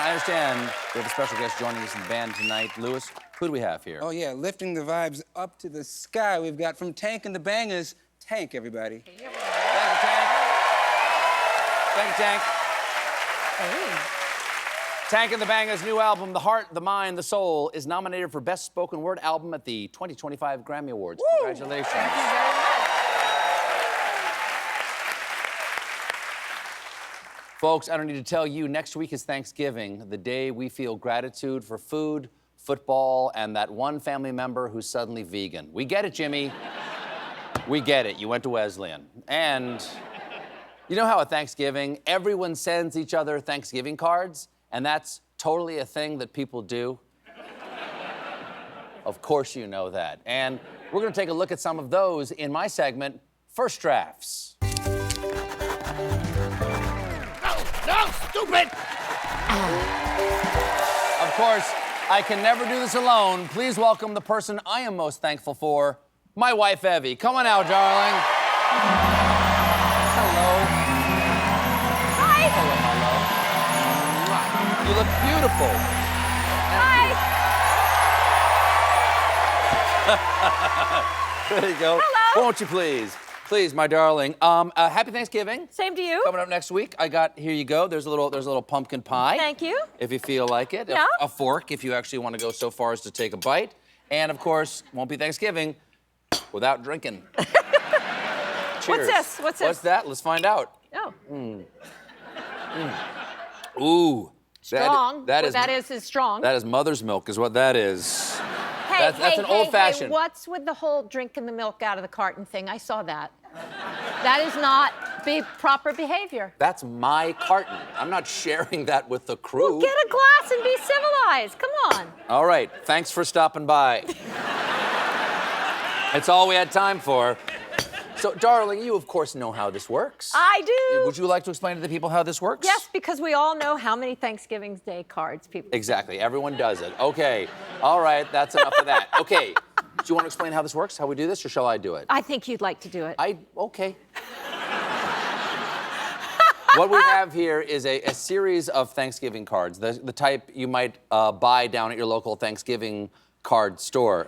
I understand we have a special guest joining us in the band tonight. Louis, who do we have here? Oh, yeah, lifting the vibes up to the sky. We've got from Tank and the Bangers, Tank, everybody. Thank you, Tank. Thank you, Tank. Hey. Tank and the Bangers' new album, The Heart, the Mind, the Soul, is nominated for Best Spoken Word Album at the 2025 Grammy Awards. Woo! Congratulations. Thank you very much. Folks, I don't need to tell you, next week is Thanksgiving, the day we feel gratitude for food, football, and that one family member who's suddenly vegan. We get it, Jimmy. We get it. You went to Wesleyan. And you know how at Thanksgiving, everyone sends each other Thanksgiving cards, and that's totally a thing that people do? Of course you know that. And we're gonna take a look at some of those in my segment, First Drafts. No, stupid! Of course, I can never do this alone. Please welcome the person I am most thankful for, my wife, Evie. Come on out, darling. Hello. Hi. Hello, my love. You look beautiful. Hi. There you go. Hello. Won't you please? Please, my darling. Happy Thanksgiving. Same to you. Coming up next week, here you go. There's a little pumpkin pie. Thank you. If you feel like it. Yeah. A fork if you actually want to go so far as to take a bite. And of course, won't be Thanksgiving without drinking. Cheers. What's this? What's that? Let's find out. Oh. Ooh. Strong. That What that is strong. That is mother's milk is what that is. Hey, That's an old-fashioned. Hey, what's with the whole drinking the milk out of the carton thing? I saw that. That is not proper behavior. That's my carton. I'm not sharing that with the crew. Well, get a glass and be civilized. Come on. All right. Thanks for stopping by. It's all we had time for. So, darling, you of course know how this works. I do. Would you like to explain to the people how this works? Yes, because we all know how many Thanksgiving Day cards people. Exactly. Everyone does it. Okay. All right. That's enough of that. Okay. Do you want to explain how this works, how we do this, or shall I do it? I think you'd like to do it. Okay. What we have here is a series of Thanksgiving cards, the type you might buy down at your local Thanksgiving card store.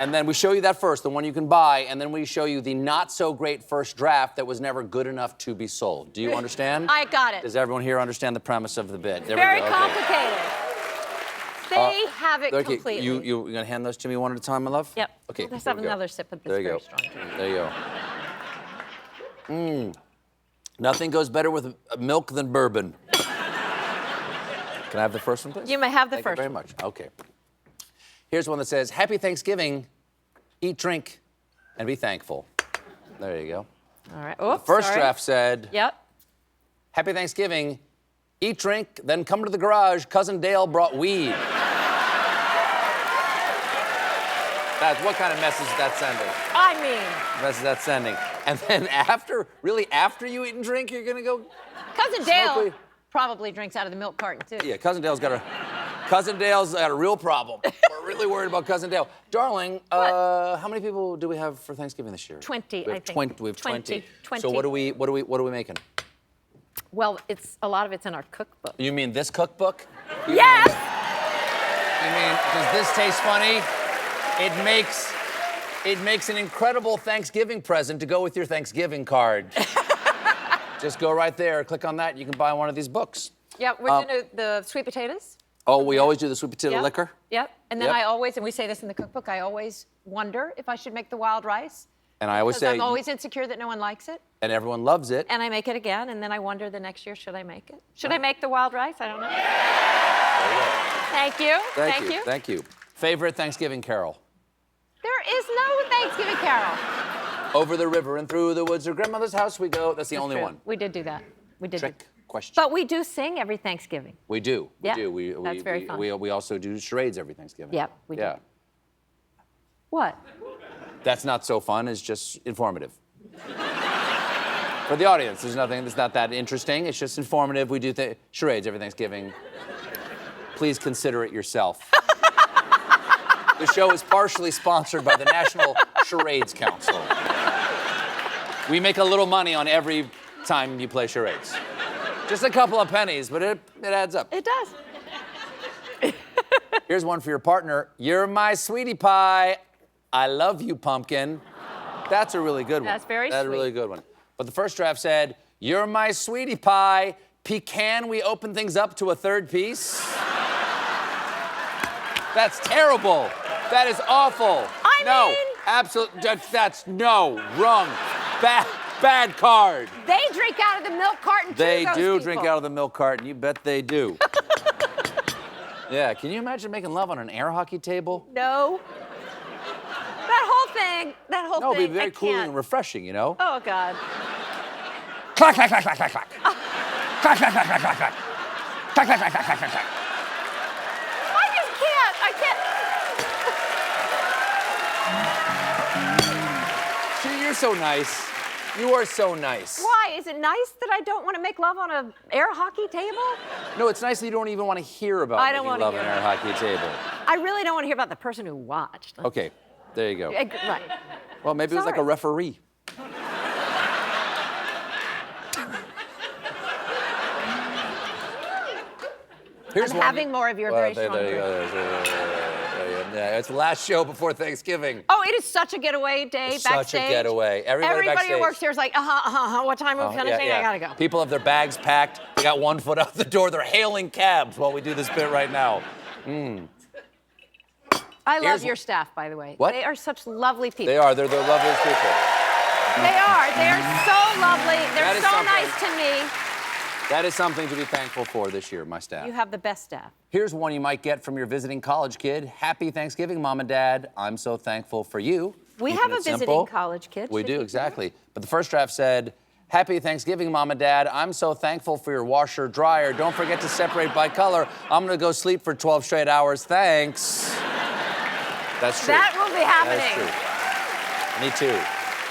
And then we show you that first, the one you can buy, and then we show you the not-so-great first draft that was never good enough to be sold. Do you understand? I got it. Does everyone here understand the premise of the bit? There Very we go. Okay. complicated. They have it Okay, completely. you're gonna hand those to me one at a time, my love? Yep. Okay. Let's here have we go. another sip of this There you very go. strong drink. There you go. Nothing goes better with milk than bourbon. Can I have the first one, please? You may have the Thank first you very much. Okay. Here's one that says, Happy Thanksgiving, eat, drink, and be thankful. There you go. All right. Oops, The first sorry. draft said, Yep. Happy Thanksgiving, eat, drink, then come to the garage. Cousin Dale brought weed. What kind of message is that sending? I mean. Message that's sending. And then after you eat and drink, you're gonna go. Cousin Smoke Dale weed. probably drinks out of the milk carton, too. Yeah, Cousin Dale's got a real problem. We're really worried about Cousin Dale. Darling, how many people do we have for Thanksgiving this year? 20, we I have think. 20. We have 20. 20. So what are we making? Well, a lot of it's in our cookbook. You mean this cookbook? Yes! You mean, does this taste funny? It makes an incredible Thanksgiving present to go with your Thanksgiving card. Just go right there, click on that, you can buy one of these books. Yeah, we're doing the sweet potatoes. Oh, we always do the sweet potato Yep. liquor? Yep. And then Yep. and we say this in the cookbook, I always wonder if I should make the wild rice. And I always Because say, I'm always insecure that no one likes it. and everyone loves it. And I make it again, and then I wonder the next year, should I make it? Should I make the wild rice? I don't know. Thank you. Thank you. Favorite Thanksgiving carol? There is no Thanksgiving carol. Over the river and through the woods, to grandmother's house we go. That's the only True. one. We did do that. We did. Trick question. But we do sing every Thanksgiving. We do. We Yeah, do. that's very fun. We also do charades every Thanksgiving. Yep, we do. Yeah. What? That's not so fun. It's just informative. For the audience, it's not that interesting. It's just informative. We do charades every Thanksgiving. Please consider it yourself. The show is partially sponsored by the National Charades Council. We make a little money on every time you play charades. Just a couple of pennies, but it adds up. It does. Here's one for your partner. You're my sweetie pie. I love you, pumpkin. That's a really good one. That's very That's a sweet. really good one. But the first draft said, you're my sweetie pie. Pecan, we open things up to a third piece. That's terrible. That is awful. No, absolutely. That's no, wrong. Bad card. They drink out of the milk carton too, They those do people. drink out of the milk carton. You bet they do. Yeah, can you imagine making love on an air hockey table? No. That whole thing. No, it'd be very I cooling can't. and refreshing, you know? Oh, God. Clack, clack, clack, clack, clack, clack. Clack, clack, clack, clack, clack, clack. Clack, clack, clack, clack, clack, clack. I just can't. I can't. Gee, you're so nice. You are so nice. Why? Is it nice that I don't want to make love on an air hockey table? No, it's nice that you don't even want to hear about I don't making wanna love on hear an air about hockey table. I really don't want to hear about the person who watched. Okay, there you go. Right. Well, maybe it was like a Sorry. referee. Here's I'm one having more of your very strong there you drink. go. Yeah, it's the last show before Thanksgiving. Oh, it is such a getaway day Such backstage. a getaway. Everybody who backstage. works here is like, what time are we finishing? I gotta go. People have their bags packed. They got one foot out the door. They're hailing cabs while we do this bit right now. I love Here's- your staff, by the way. What? They are such lovely people. They are. They're the loveliest people. They are. They are so lovely. That They're is so something. nice to me. That is something to be thankful for this year, my staff. You have the best staff. Here's one you might get from your visiting college kid. Happy Thanksgiving, Mom and Dad. I'm so thankful for you. We Keeping have a it visiting simple. college kid. We Should do, keep exactly. But the first draft said, Happy Thanksgiving, Mom and Dad. I'm so thankful for your washer dryer. Don't forget to separate by color. I'm gonna go sleep for 12 straight hours. Thanks. That's true. That will be happening. That's true. Me too.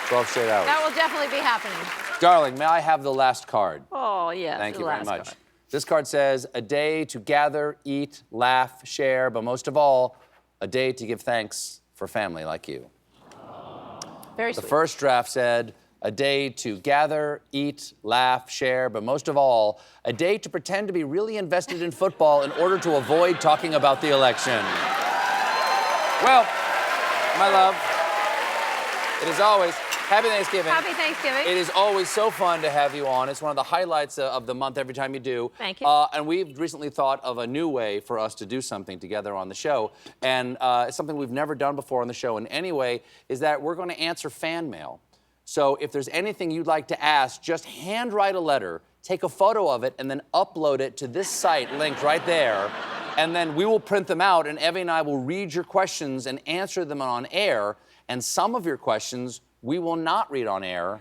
12 straight hours. That will definitely be happening. Darling, may I have the last card? Oh, yes. Thank the you very last much. card. This card says, a day to gather, eat, laugh, share, but most of all, a day to give thanks for family like you. Very The sweet. first draft said, a day to gather, eat, laugh, share, but most of all, a day to pretend to be really invested in football in order to avoid talking about the election. Well, my love, it is always, happy Thanksgiving. Happy Thanksgiving. It is always so fun to have you on. It's one of the highlights of the month every time you do. Thank you. And we've recently thought of a new way for us to do something together on the show. And it's something we've never done before on the show in any way, is that we're going to answer fan mail. So if there's anything you'd like to ask, just handwrite a letter, take a photo of it, and then upload it to this site linked right there. And then we will print them out, and Evie and I will read your questions and answer them on air. And some of your questions we will not read on air.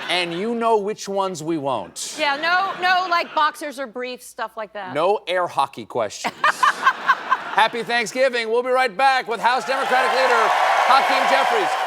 And you know which ones we won't. Yeah, no, like boxers or briefs, stuff like that. No air hockey questions. Happy Thanksgiving. We'll be right back with House Democratic Leader Hakeem Jeffries.